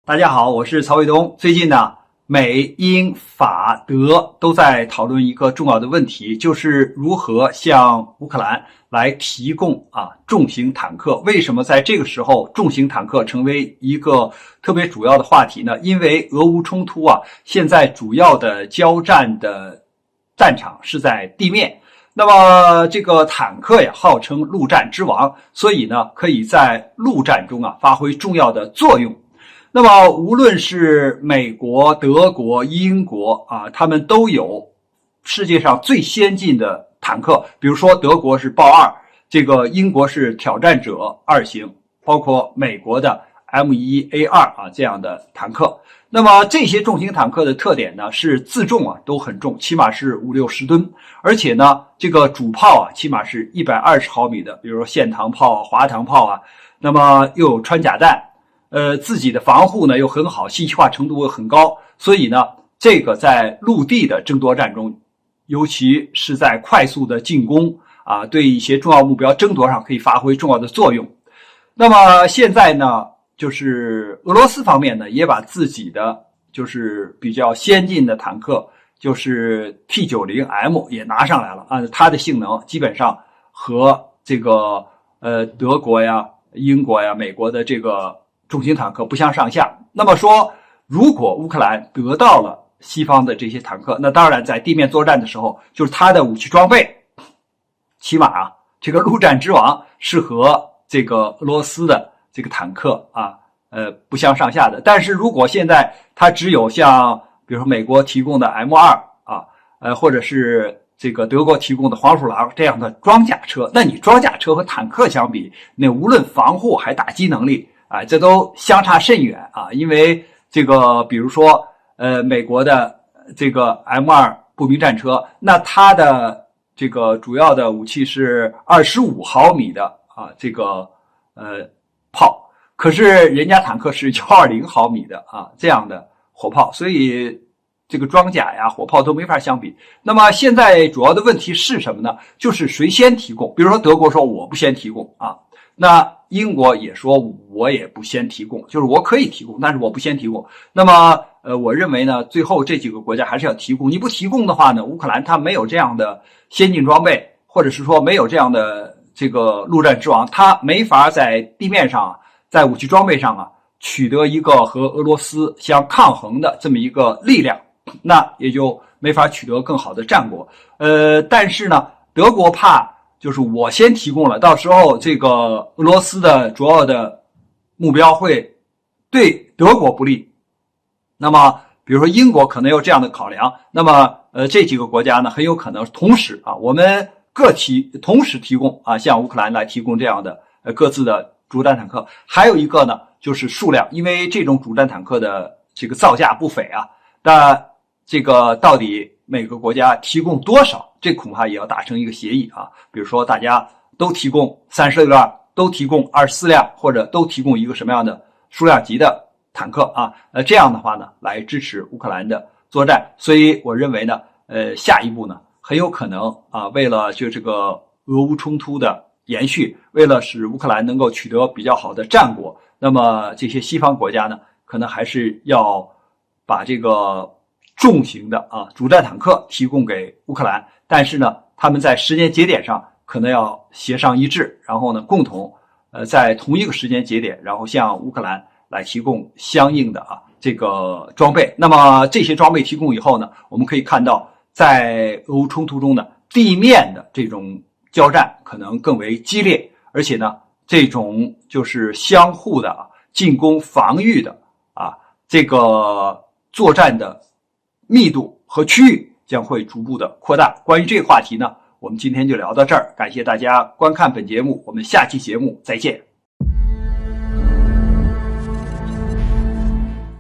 大家好，我是曹卫东。最近呢，美、英、法、德都在讨论一个重要的问题，就是如何向乌克兰来提供重型坦克。为什么在这个时候重型坦克成为一个特别主要的话题呢？因为俄乌冲突现在主要的交战的战场是在地面。那么这个坦克号称陆战之王，所以呢，可以在陆战中发挥重要的作用。那么无论是美国、德国、英国他们都有世界上最先进的坦克，比如说德国是豹2，这个英国是挑战者2型，包括美国的 M1A2 这样的坦克。那么这些重型坦克的特点呢，是自重都很重，起码是50-60吨，而且呢，这个主炮起码是120毫米的，比如说线膛炮、滑膛炮那么又有穿甲弹。自己的防护呢又很好，信息化程度又很高，所以呢，这个在陆地的争夺战中，尤其是在快速的进攻对一些重要目标争夺上可以发挥重要的作用。那么现在呢，就是俄罗斯方面呢，也把自己的就是比较先进的坦克，就是 T90M 也拿上来了它的性能基本上和这个德国呀、英国呀、美国的这个重型坦克不相上下。那么说，如果乌克兰得到了西方的这些坦克，那当然在地面作战的时候，就是它的武器装备，起码这个陆战之王是和这个俄罗斯的这个坦克不相上下的。但是如果现在它只有像比如说美国提供的 M2 或者是这个德国提供的黄鼠狼这样的装甲车，那你装甲车和坦克相比，那无论防护还打击能力这都相差甚远因为这个比如说美国的这个 M2 步兵战车，那它的这个主要的武器是25毫米的这个炮，可是人家坦克是120毫米的这样的火炮，所以这个装甲呀、火炮都没法相比。那么现在主要的问题是什么呢？就是谁先提供。比如说德国说我不先提供那英国也说我也不先提供，就是我可以提供，但是我不先提供。那么我认为呢，最后这几个国家还是要提供。你不提供的话呢，乌克兰它没有这样的先进装备，或者是说没有这样的这个陆战之王，它没法在地面上在武器装备上取得一个和俄罗斯相抗衡的这么一个力量，那也就没法取得更好的战果。但是呢，德国怕就是我先提供了，到时候这个俄罗斯的主要的目标会对德国不利。那么比如说英国可能有这样的考量，那么这几个国家呢很有可能同时我们同时提供向乌克兰来提供这样的各自的主战坦克。还有一个呢就是数量，因为这种主战坦克的这个造价不菲那这个到底每个国家提供多少，这恐怕也要达成一个协议比如说大家都提供36辆，都提供24辆，或者都提供一个什么样的数量级的坦克这样的话呢，来支持乌克兰的作战。所以我认为呢，下一步呢，很有可能为了就这个俄乌冲突的延续，为了使乌克兰能够取得比较好的战果，那么这些西方国家呢，可能还是要把这个重型的主战坦克提供给乌克兰，但是呢，他们在时间节点上可能要协商一致，然后呢，共同在同一个时间节点，然后向乌克兰来提供相应的这个装备。那么这些装备提供以后呢，我们可以看到，在俄乌冲突中呢，地面的这种交战可能更为激烈，而且呢，这种就是相互的进攻防御的这个作战的密度和区域将会逐步的扩大。关于这个话题呢，我们今天就聊到这儿，感谢大家观看本节目，我们下期节目再见。